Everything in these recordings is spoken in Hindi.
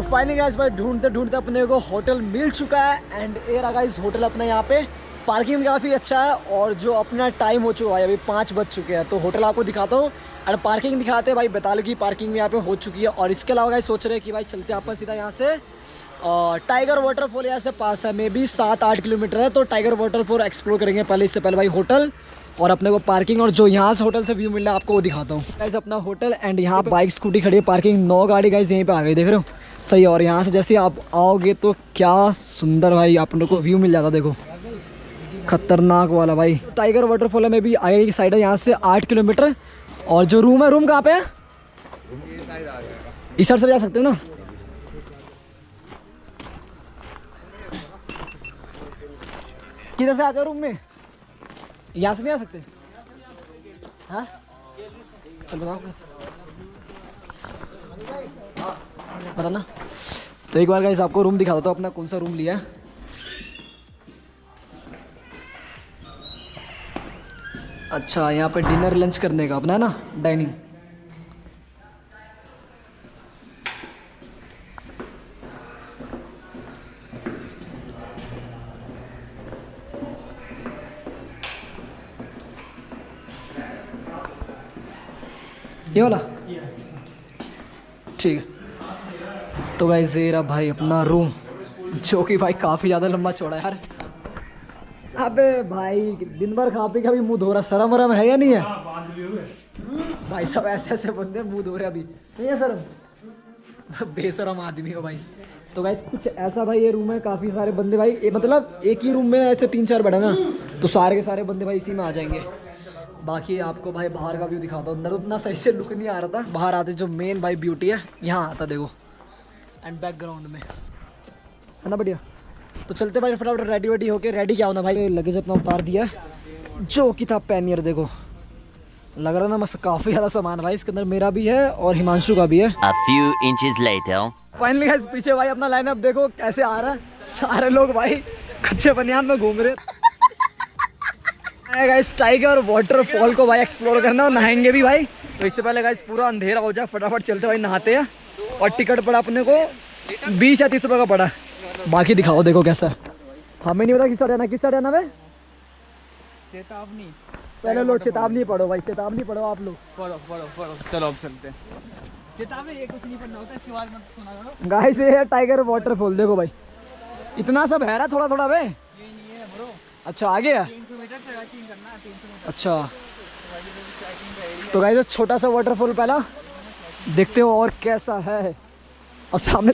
फाइनली गाइस भाई ढूंढते ढूंढते अपने को होटल मिल चुका है एंड ये रहा गाइस होटल अपना यहाँ पे। पार्किंग काफ़ी अच्छा है और जो अपना टाइम हो चुका है अभी 5 बज चुके हैं, तो होटल आपको दिखाता हूँ और पार्किंग दिखाते हैं भाई। 42 की पार्किंग भी यहाँ पे हो चुकी है और इसके अलावा गाइस सोच रहे हैं कि भाई चलते आप सीधा यहाँ से टाइगर वाटरफॉल यहाँ से पास है, मे बी 7-8 किलोमीटर है, तो टाइगर वाटरफॉल एक्सप्लोर करेंगे पहले। इससे पहले भाई होटल और अपने को पार्किंग और जो यहाँ से होटल से व्यू मिल रहा है आपको वो दिखाता हूँ गाइस। अपना होटल एंड यहाँ बाइक स्कूटी खड़ी है, पार्किंग 9 गाड़ी गाइस यहीं पे आ गई, देख रहे हो सही। और यहाँ से जैसे आप आओगे तो क्या सुंदर भाई अपने को व्यू मिल जाता, देखो खतरनाक वाला भाई। टाइगर वाटरफॉल में भी आगे की साइड है यहाँ से 8 किलोमीटर। और जो रूम है, रूम कहाँ पे है? इस साइड से जा सकते हैं ना? किधर से आते हो रूम में? यहाँ से नहीं आ सकते? हाँ चल बताओ बताना। तो एक बार गाइस आपको रूम दिखा देता हूँ अपना कौन सा रूम लिया है। अच्छा यहाँ पे डिनर लंच करने का अपना है ना, डाइनिंग। ये वाला ठीक है। तो गाइस ये रहा भाई अपना रूम, जो कि भाई काफ़ी ज़्यादा लंबा चौड़ा है यार। अबे भाई दिन भर खा पी के अभी मुंह धो रहा, शर्म वरम है या नहीं है भाई? सब ऐसे ऐसे बंदे मुंह धो रहे अभी, नहीं है शर्म? बेशरम आदमी हो भाई। तो गाइस कुछ ऐसा भाई ये रूम है, काफ़ी सारे बंदे भाई ये मतलब एक ही रूम में ऐसे 3-4 बेड है ना, तो सारे के सारे बंदे भाई इसी में आ जाएंगे। बाकी आपको भाई बाहर का व्यू दिखाता हूँ। अंदर उतना सही से लुक नहीं आ रहा था, बाहर आते जो मेन भाई ब्यूटी है यहाँ आता देखो, एंड बैकग्राउंड में है ना बढ़िया। तो चलते भाई फटाफट रेडी वेडी होके। रेडी क्या होना भाई, लगेज अपना उतार दिया जो कि था पैनियर, देखो लग रहा ना मस्त, काफ़ी ज़्यादा सामान भाई इसके अंदर, मेरा भी है और हिमांशु का भी है। A few inches later. Finally guys पीछे भाई अपना लाइनअप देखो कैसे आ रहा है, सारे लोग भाई कच्चे बनियान में घूम रहे गाइस। टाइगर वाटरफॉल को भाई एक्सप्लोर करना और नहाएंगे भी भाई। तो इससे पहले गाइस पूरा अंधेरा हो जाए, फटाफट चलते भाई नहाते हैं। और टिकट पड़ा अपने को 20 या 30 रुपये का पड़ा। बाकी दिखाओ देखो कैसा, हमें नहीं पता किस साइड जाना, किस साइड जाना भाई? चेतावनी पहले लो, चेतावनी पढ़ो भाई, चेतावनी पढ़ो आप लोग। पढ़ो चलो अब चलते हैं। चेतावनी ये कुछ नहीं पढ़ना होता, इसके बाद मत सुना करो। गाइस ये है टाइगर वाटरफॉल, देखो भाई इतना सब है थोड़ा थोड़ा बे। अच्छा आगे है, 300 मीटर ट्रैकिंग करना है, 300 मीटर। अच्छा तो गाइस छोटा सा वाटरफॉल पहला देखते हो और कैसा है। और सामने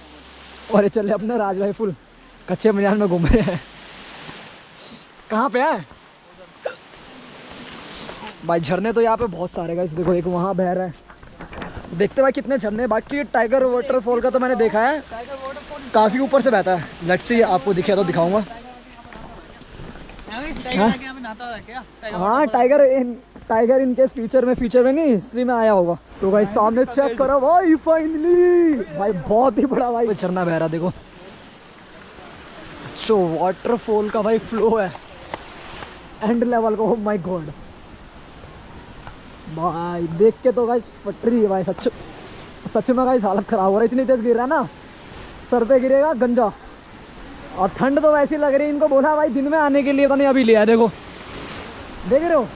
और ये चले अपने राज भाई फुल कच्चे बनियान में घूम रहे हैं। कहाँ पे है भाई? झरने तो यहाँ पे बहुत सारे गाइस, देखो एक वहाँ बह रहा है, देखते भाई कितने झरने। बाकी टाइगर वाटरफॉल का तो मैंने देखा है काफ़ी ऊपर से बहता है। लेट्स सी आपको दिखे तो दिखाऊंगा। हाँ टाइगर इन केस फ्यूचर में नहीं हिस्ट्री में आया होगा। तो भाई सामने चेक करो भाई, फाइनली भाई बहुत ही बड़ा भाई झरना बह रहा, देखो जो वाटरफॉल का भाई फ्लो है एंड लेवल को। माय गॉड भाई देख के तो गाइस फट रही है भाई, सच में गाइस हालत खराब हो रहा है। इतनी तेज गिर रहा है ना, सर पे गिरेगा गंजा। और ठंड तो वैसी लग रही है, इनको बोला भाई दिन में आने के लिए, तो नहीं अभी लिया, देखो देख रहे हो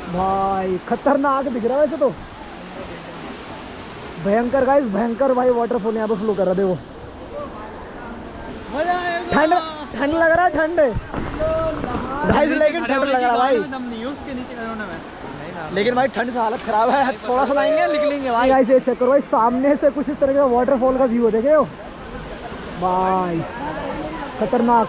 भाई खतरनाक दिख रहा है वैसे तो, भयंकर गाइस भयंकर भाई वाटरफॉल यहाँ पे फ्लो कर रहा है, देखो ठंड लग रहा है, ठंड गाइस लेकिन ठंड लग रहा है भाई, लेकिन भाई ठंड से हालत खराब है। थोड़ा सा लाएंगे निकलेंगे भाई। गाइस ये चेक करो भाई, सामने से कुछ इस तरह का वाटरफॉल का व्यू है, देखे हो भाई खतरनाक।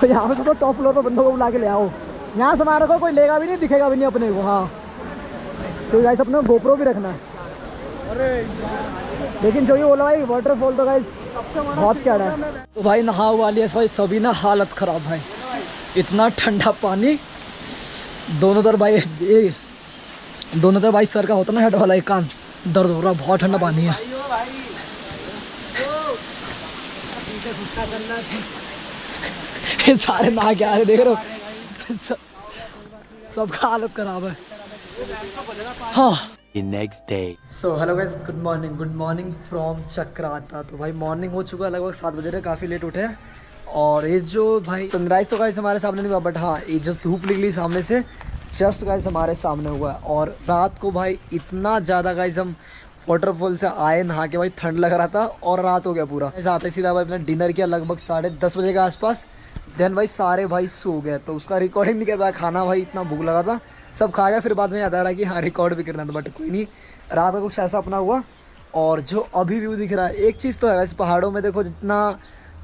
तो यहाँ पे तो टॉप फ्लोर पर बंदों को बुला के ले आओ, यहाँ से मारो को कोई लेगा भी नहीं, दिखेगा भी नहीं अपने को। हाँ तो गाइस अपने गोप्रो भी रखना है। अरे लेकिन जो ये बोला भाई वाटरफॉल तो गाइस बहुत क्या है। तो भाई नहा हुआ लिया भाई सभी ना, हालत ख़राब भाई, इतना ठंडा पानी दोनों तरफ भाई, दोनों तरफ भाई सर का होता ना हेड वाला, एक कान दर्द हो रहा, बहुत ठंडा पानी है। ये सारे नहा के आ रहे, देख रहे हो सबका हालत खराब है। हाँ next day. So hello guys, good morning from Chakrata. तो भाई मॉर्निंग हो चुका है, लगभग 7 बजे रहे, काफ़ी लेट उठे हैं। और ये जो भाई सनराइज़ तो गाइस हमारे सामने नहीं हुआ, बट हाँ ये जस्ट धूप निकली सामने से, जस्ट गाइस हमारे सामने हुआ है। और रात को भाई इतना ज़्यादा गाइस हम वाटरफॉल से आए नहा के, भाई ठंड लग रहा था और रात हो गया पूरा। ऐसा आते सीधा भाई अपना डिनर किया लगभग 10:30 बजे के आसपास। देन भाई सारे भाई सो गए, तो उसका रिकॉर्डिंग नहीं कर पाया। खाना भाई इतना भूख लगा था, सब खा गया। फिर बाद में याद आ रहा कि हाँ रिकॉर्ड भी करना था, बट कोई नहीं, रात को कुछ ऐसा अपना हुआ। और जो अभी व्यू दिख रहा है, एक चीज़ तो है इस पहाड़ों में, देखो जितना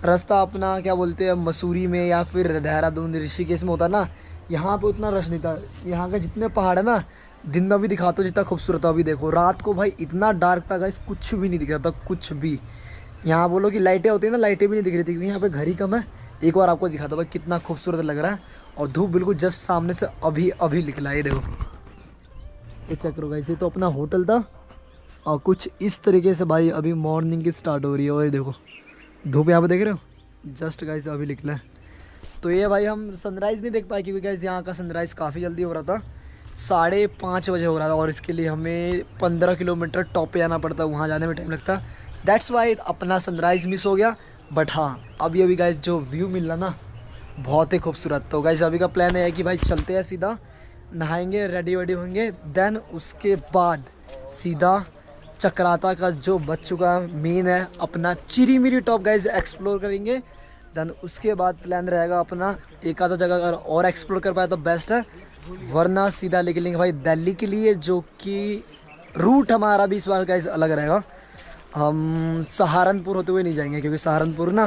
रास्ता अपना क्या बोलते हैं मसूरी में या फिर देहरादून ऋषिकेश में होता ना, यहाँ पे उतना रश नहीं था। यहाँ के जितने पहाड़ है ना, दिन में भी दिखाता हूँ जितना खूबसूरत अभी देखो। रात को भाई इतना डार्क था गाइस, कुछ भी नहीं दिख रहा था, कुछ भी। यहाँ बोलो कि लाइटें होती हैं ना, लाइटें भी नहीं दिख रही थी, क्योंकि यहाँ पे घर ही कम है। एक बार आपको दिखाता भाई कितना खूबसूरत लग रहा है। और धूप बिल्कुल जस्ट सामने से अभी निकला है, ये देखो। ये चेक करो गाइस, ये तो अपना होटल था और कुछ इस तरीके से भाई अभी मॉर्निंग की स्टार्ट हो रही है। और ये देखो धूप यहाँ पे देख रहे हो, जस्ट गाइस अभी निकला है। तो ये भाई हम सनराइज़ नहीं देख पाए, क्योंकि गाइस यहाँ का सनराइज़ काफ़ी जल्दी हो रहा था, 5:30 बजे हो रहा था। और इसके लिए हमें 15 किलोमीटर टॉप पे जाना पड़ता, वहाँ जाने में टाइम लगता। दैट्स वाई अपना सनराइज़ मिस हो गया। बट हाँ अभी गाइस जो व्यू मिल रहा ना, बहुत ही खूबसूरत। तो गाइस अभी का प्लान है कि भाई चलते हैं सीधा, नहाएंगे, रेडी होंगे, देन उसके बाद सीधा चक्राता का जो बच चुका मेन है अपना चिरीमिरी टॉप गाइस एक्सप्लोर करेंगे। देन उसके बाद प्लान रहेगा अपना एक आधा जगह अगर और एक्सप्लोर कर पाए तो बेस्ट है, वरना सीधा निकलेंगे भाई दिल्ली के लिए, जो कि रूट हमारा भी इस बार गाइस अलग रहेगा। हम सहारनपुर होते हुए नहीं जाएंगे, क्योंकि सहारनपुर ना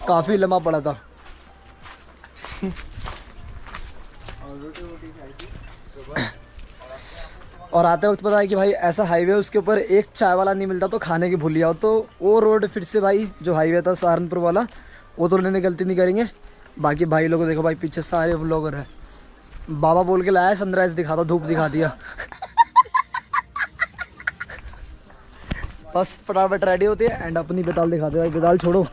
काफ़ी लंबा पड़ा था। और आते वक्त पता है कि भाई ऐसा हाईवे उसके ऊपर एक चाय वाला नहीं मिलता, तो खाने की भूल जाओ। तो वो रोड फिर से भाई जो हाईवे था सहारनपुर वाला, वो तो लेने गलती नहीं करेंगे। बाकी भाई लोगों को देखो भाई पीछे सारे व्लॉगर है। बाबा बोल के लाया सनराइज दिखा दो, धूप दिखा दिया। बस फटाफट रेडी होती है एंड अपनी बेताल दिखाते भाई। बेताल छोड़ो,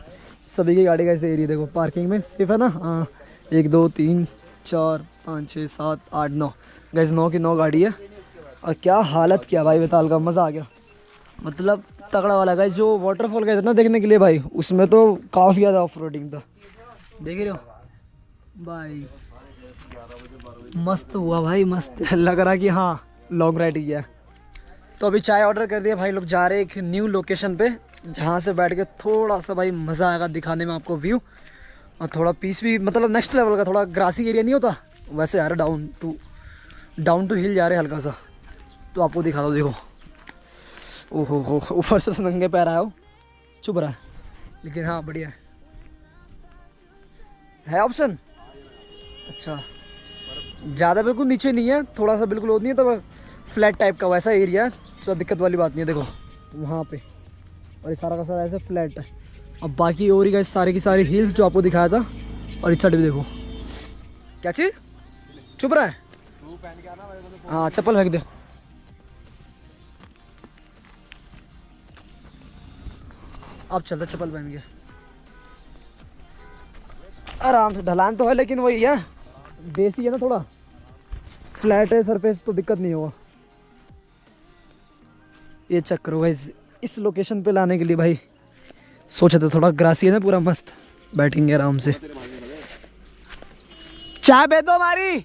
सभी की गाड़ी का ऐसे एरिया देखो, पार्किंग में सेफ है ना। हाँ 1 2 3 4 5 6 7 8 9 गैस 9 की 9 गाड़ी है। और क्या हालत किया भाई बेताल का, मज़ा आ गया, मतलब तगड़ा वाला। गाइस जो वाटरफॉल गए थे ना देखने के लिए भाई, उसमें तो काफ़ी ज़्यादा ऑफ रोडिंग था, देख रहे हो भाई। मस्त हुआ भाई, मस्त लग रहा कि हाँ लॉन्ग राइड किया। तो अभी चाय ऑर्डर कर दिया भाई, लोग जा रहे हैं एक न्यू लोकेशन पे, जहाँ से बैठ के थोड़ा सा भाई मज़ा आएगा दिखाने में आपको व्यू, और थोड़ा पीस भी, मतलब नेक्स्ट लेवल का। थोड़ा ग्रासी एरिया नहीं होता वैसे, यार डाउन टू हिल जा रहे हैं हल्का सा, तो आपको दिखा दो। देखो ओहो हो, ऊपर से नंगे पैर आया हो, चुप रहा है, लेकिन हाँ बढ़िया है ऑप्शन। अच्छा ज़्यादा बिल्कुल नीचे नहीं है, थोड़ा सा बिल्कुल वो नहीं है, तो फ्लैट टाइप का वैसा एरिया है, तो दिक्कत वाली बात नहीं है। देखो वहाँ पे, और ये सारा का सारा ऐसे फ्लैट है। अब बाकी और ही गाइस सारी की सारी हिल्स जो आपको दिखाया था, और इस साइड भी देखो। क्या चीज़, चुप रहा है, हाँ चप्पल फेंक दे। अब चलता चप्पल पहन के आराम से। ढलान तो है लेकिन वही है, बेसी है ना, थोड़ा फ्लैट है सरफेस, तो दिक्कत नहीं होगा। ये चेक करो गाइस, इस लोकेशन पे लाने के लिए भाई सोचा था, थोड़ा ग्रासी है ना पूरा, मस्त बैठेंगे आराम से। चाय दे दो हमारी,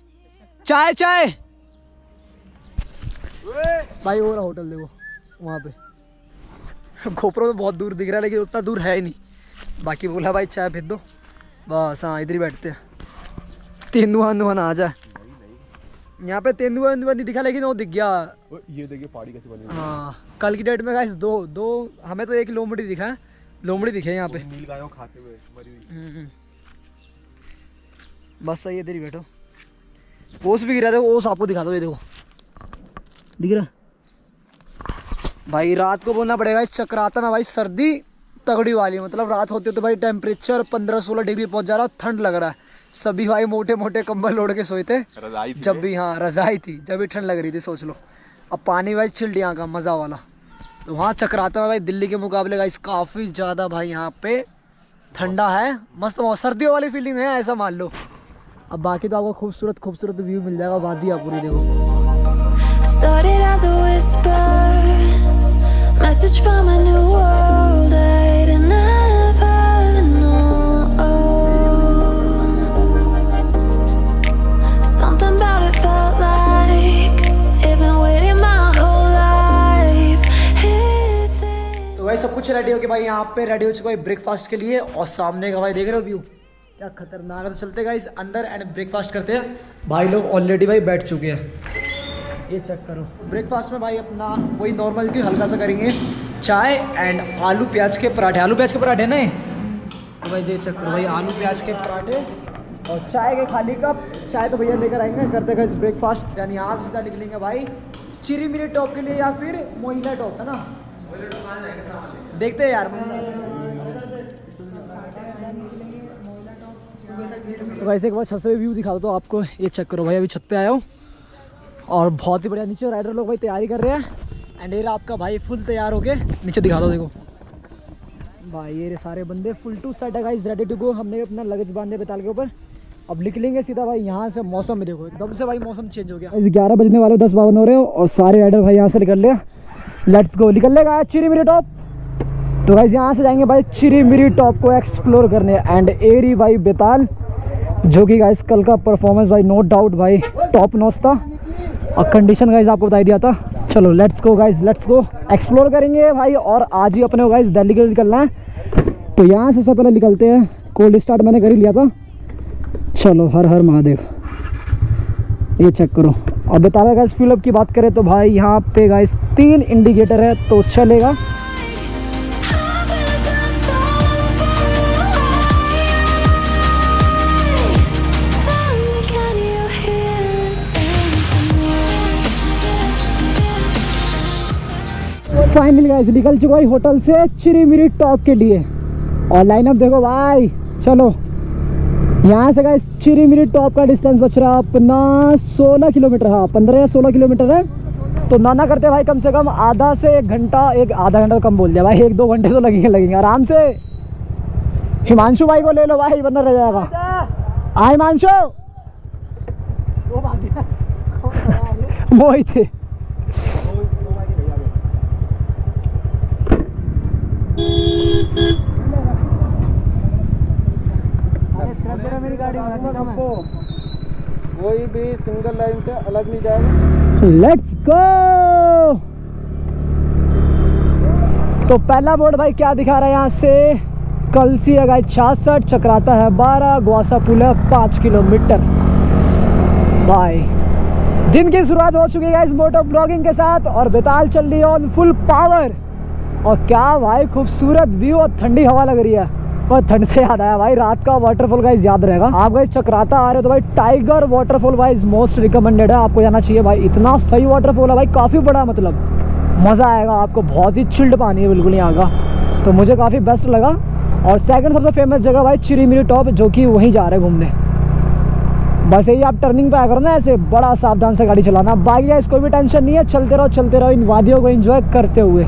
चाय भाई। वो रहा होटल देखो वहाँ पे, गोप्रो तो बहुत दूर दिख रहा है लेकिन उतना दूर है ही नहीं। बाकी बोला भाई चाय भेज दो, बस हाँ इधर ही बैठते हैं। तेंदुआ ना आ जाए, यहाँ पे तेंदुआ नहीं दिखा, लेकिन वो दिख गया। ये देखिए पहाड़ी कैसे बनी। हाँ कल की डेट में गाइस दो हमें तो एक लोमड़ी दिखा है, लोमड़ी दिखे यहाँ पे नील गायों खाते हुए मरी हुई। बस सही है, इधर ही बैठो। ओस भी गिरा था, ओस आपको दिखा दो, ये देखो दिख रहा भाई। रात को बोलना पड़ेगा, इस चक्राता में भाई सर्दी तगड़ी वाली, मतलब रात होती है तो भाई टेम्परेचर 15-16 डिग्री पहुंच जा रहा, ठंड लग रहा है। सभी भाई मोटे मोटे कंबल ओढ़ के सोए थे, जब भी हाँ रजाई थी, जब भी ठंड लग रही थी सोच लो। अब पानी भाई चिल्ड यहाँ का मज़ा वाला। तो वहाँ चक्राता में भाई दिल्ली के मुकाबले गाइस काफ़ी ज़्यादा भाई यहाँ पे ठंडा है, मस्त सर्दियों वाली फीलिंग है ऐसा मान लो। अब बाकी तो आपको खूबसूरत व्यू मिल जाएगा, वादियाँ पूरी देखो। सब कुछ रेडी हो गया भाई, यहाँ पे रेडी हो चुका है ब्रेकफास्ट के लिए। और सामने का भाई देख रहे हो व्यू क्या खतरनाक है। तो चलते गाइस अंदर एंड ब्रेकफास्ट करते हैं। भाई लोग ऑलरेडी भाई बैठ चुके हैं, ये चेक करो। ब्रेकफास्ट में भाई अपना वही नॉर्मल की हल्का सा करेंगे, चाय एंड आलू प्याज के पराठे। आलू प्याज के पराठे नहीं तो भाई ये चेक करो भाई, आलू प्याज के पराठे और चाय के खाली कप। चाय तो भैया लेकर आएंगे, करते गए ब्रेकफास्ट। यानी यहाँ से सीधा निकलेंगे भाई चिरी मिरी टॉप के लिए या फिर मोइला टॉप, है ना? देखते हैं यार। तो वैसे एक बार छत से व्यू दिखा दो तो आपको, ये चेक करो भाई। अभी छत पे आया हूँ और बहुत ही बढ़िया नीचे राइडर लोग भाई तैयारी कर रहे हैं। एंड ये आपका भाई फुल तैयार हो गए, नीचे दिखा दो देखो भाई, ये सारे बंदे फुल टू सेट है गाइस, रेडी टू गो। हमने अपना लगेज बांधे बेताल के ऊपर, अब निकलेंगे सीधा भाई यहाँ से। मौसम में देखो एकदम से भाई मौसम चेंज हो गया। 11 बजने वाले 10:52 हो रहे हो और सारे राइडर भाई यहाँ से निकल लिया। लेट्स गो, निकल लेगा चिरी मिरी टॉप। तो गाइस यहाँ से जाएंगे भाई चिरी मिरी टॉप को एक्सप्लोर करने। एंड एरी भाई बेताल, जो कि गाइस कल का परफॉर्मेंस भाई नो डाउट भाई टॉप नॉच था। और कंडीशन गाइस आपको बता दिया था। चलो let's go guys, let's go, explore करेंगे भाई। और आज ही अपने को गाइस दिल्ली के लिए निकलना है, तो यहाँ से सबसे पहले निकलते हैं। कोल्ड स्टार्ट मैंने कर ही लिया था। चलो हर हर महादेव, ये चेक करो। और बेताल गाइस फ्यूल अप की बात करें तो भाई यहाँ पे गाइस 3 इंडिकेटर है तो चलेगा। फाइनली गाइस निकल चुका है होटल से चिरी मिरी टॉप के लिए। और लाइनअप देखो भाई, चलो यहाँ से गाइस चिरी मिरी टॉप का डिस्टेंस बच रहा अपना 16 किलोमीटर। हाँ 15 या 16 किलोमीटर है। तो नाना करते भाई कम से कम आधा से 1 घंटा, आधा घंटा कम बोल दिया भाई, 1-2 घंटे तो लगेंगे आराम से। हिमांशु भाई को ले लो भाई, वरना रह जाएगा। आ हिमांशु, वो ही थे। मेरी गाड़ी में कोई भी सिंगल लाइन से अलग नहीं जाएगा। Let's go. तो पहला बोर्ड भाई क्या दिखा रहा है यहाँ से, कलसी है गाइस 66, चक्राता है 12, ग्वासा पुल है 5 किलोमीटर। भाई दिन की शुरुआत हो चुकी है गाइस मोटो ब्लॉगिंग के साथ और बेताल चल रही है ऑन फुल पावर। और क्या भाई खूबसूरत व्यू और ठंडी हवा लग रही है। और ठंड से याद आया भाई, रात का वाटरफॉल गाइस याद रहेगा। आप गाइस चक्राता आ रहे हो तो भाई tiger waterfall wise most recommended है, आपको जाना चाहिए भाई। इतना सही वाटरफॉल है भाई, काफ़ी बड़ा, मतलब मज़ा आएगा आपको। बहुत ही चिल्ड पानी है बिल्कुल यहाँ का, तो मुझे काफ़ी बेस्ट लगा। और सेकंड सबसे फेमस जगह भाई चिरी मिरी टॉप, जो कि वहीं जा रहे हैं घूमने। बस यही आप टर्निंग पे आया करो ना, ऐसे बड़ा सावधान से गाड़ी चलाना। बाकी गाइस कोई भी टेंशन नहीं है, चलते रहो इन वादियों को एंजॉय करते हुए।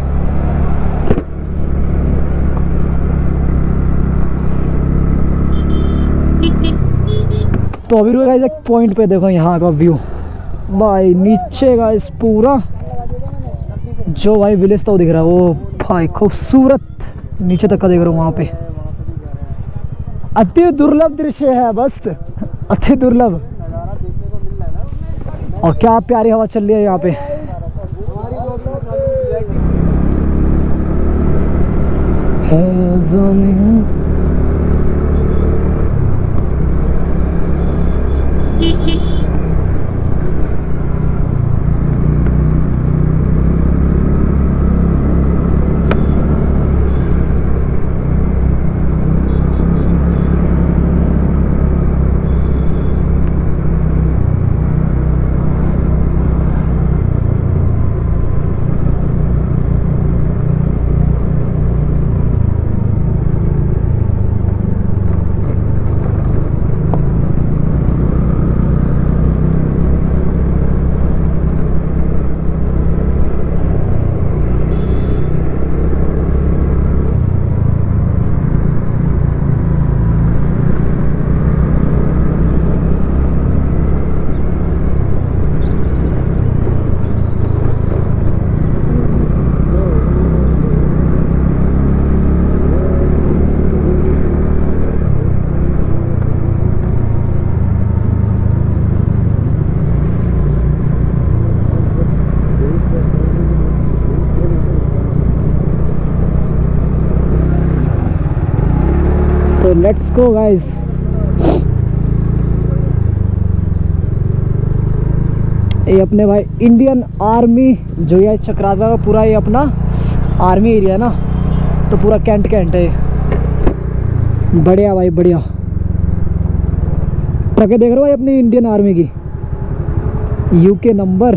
तो अभी गाइस एक पॉइंट पे देखो यहाँ का व्यू भाई, नीचे गाइस पूरा जो भाई विलेज तो दिख रहा है वो भाई खूबसूरत, नीचे तक का देख रहा हूँ वहाँ पे। अति दुर्लभ दृश्य है, बस अति दुर्लभ। और क्या प्यारी हवा चल रही है यहाँ पे। Let's go guys. ये अपने भाई इंडियन आर्मी जो ये चक्राता का पूरा ये अपना आर्मी एरिया है ना, तो पूरा कैंट कैंट है। बढ़िया भाई बढ़िया। ट्रकें देख रहे हो भाई अपनी इंडियन आर्मी की, यूके नंबर,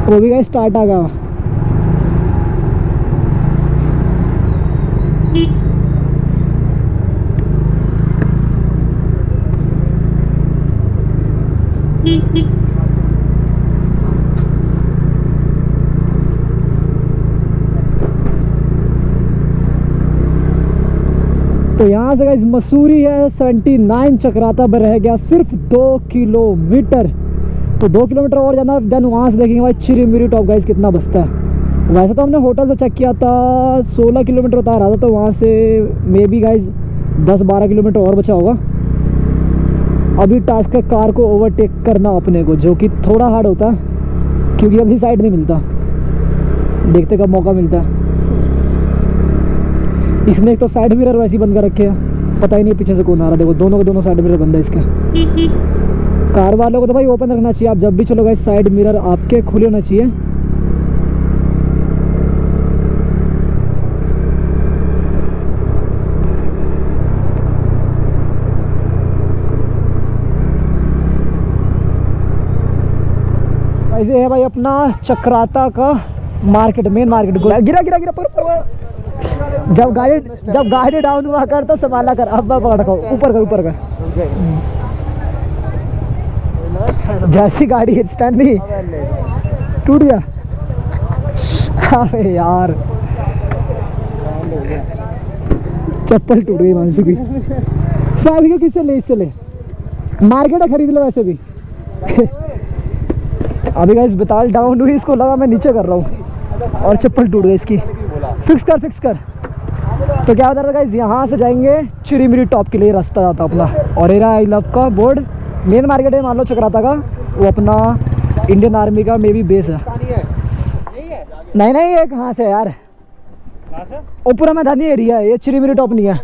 वो भी गाइस स्टार्ट आ गया। तो यहाँ से गाइस मसूरी है 79, चक्राता पर रह गया सिर्फ 2 किलोमीटर। तो 2 किलोमीटर और जाना, देन वहाँ से देखेंगे भाई चिरीमिरी टॉप गाइस कितना बचता है। वैसे तो हमने होटल से चेक किया था 16 किलोमीटर बता रहा था, तो वहाँ से मे बी गाइस 10-12 किलोमीटर और बचा होगा। अभी टास्क है कार को ओवरटेक करना अपने को, जो कि थोड़ा हार्ड होता है क्योंकि अभी साइड नहीं मिलता। देखते कब मौका मिलता है। इसने एक तो साइड मिरर वैसे ही बंद कर रखे हैं, पता ही नहीं पीछे से कौन आ रहा। देखो दोनों के दोनों साइड मिरर बंद है इसके। कार वालों को तो भाई ओपन रखना चाहिए। आप जब भी चलो गाइस साइड मिरर आपके खुले होना चाहिए। ऐसे है भाई अपना चक्राता का मार्केट, मेन मार्केट। गिरा गिरा गिरा पर जब गाड़ी डाउन हुआ कर तो संभाला कर। अब पकड़ को ऊपर कर जैसी गाड़ी स्टैंड नहीं टूट गया। अबे यार चप्पल टूट गई मानसू की। साहब को किससे ले, इससे ले मार्केट खरीद लो वैसे भी। अभी गाइस बताल डाउन हुई, इसको लगा मैं नीचे कर रहा हूँ और चप्पल टूट गई इसकी। फिक्स कर। तो क्या बता रहा था गाइस, यहाँ से जाएंगे चिरीमिरी टॉप के लिए रास्ता जाता अपना। और एरा आई लव का बोर्ड मेन मार्केट है मान लो चक्राता का, वो अपना इंडियन आर्मी का मे बी बेस है। नहीं ये कहाँ से यार, वो पूरा मैदानी एरिया है, ये चिरीमिरी टॉप नहीं है।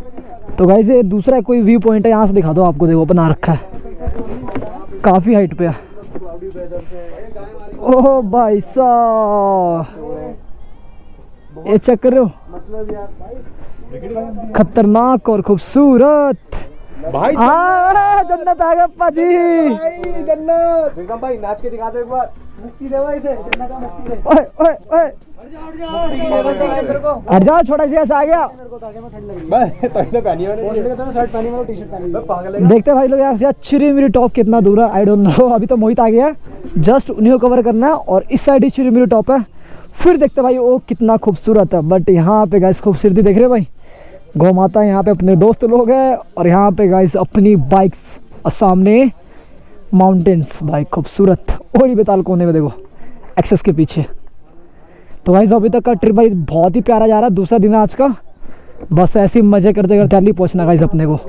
तो गाइस ये दूसरा कोई व्यू पॉइंट है, यहाँ से दिखा दो आपको। देखो बना रखा है, काफ़ी हाइट पे है। ओह भाई साहब ये चेक कर रहे हो, खतरनाक और खूबसूरत भाई। जन्नत आ गया पाजी, जन्नत। बेगम भाई नाच के दिखा दो एक बार, मुक्ति दे इसे, जन्नत का मुक्ति दे। ओए हट जाओ छोटा सी ऐसा आ गया। देखते भाई लोग यहाँ से चिरीमिरी टॉप कितना दूर है, आई डोंट नो। अभी तो मोहित आ गया, जस्ट उन्हीं को कवर करना है। और इस साइड ही चिरीमिरी टॉप है, फिर देखते भाई वो कितना खूबसूरत है। बट यहाँ पे गाइस खूबसूरती देख रहे हो भाई, गौ माता यहाँ पे अपने दोस्त लोग हैं। और यहाँ पे गाइस अपनी बाइक्स और सामने माउंटेन्स भाई खूबसूरत। और ही बेताल कोने में देखो एक्सेस के पीछे। तो गाइस अभी तक का ट्रिप भाई बहुत ही प्यारा जा रहा है। दूसरा दिन है आज का, बस ऐसे ही मजे करते करते दिल्ली पहुँचना गाइस अपने को।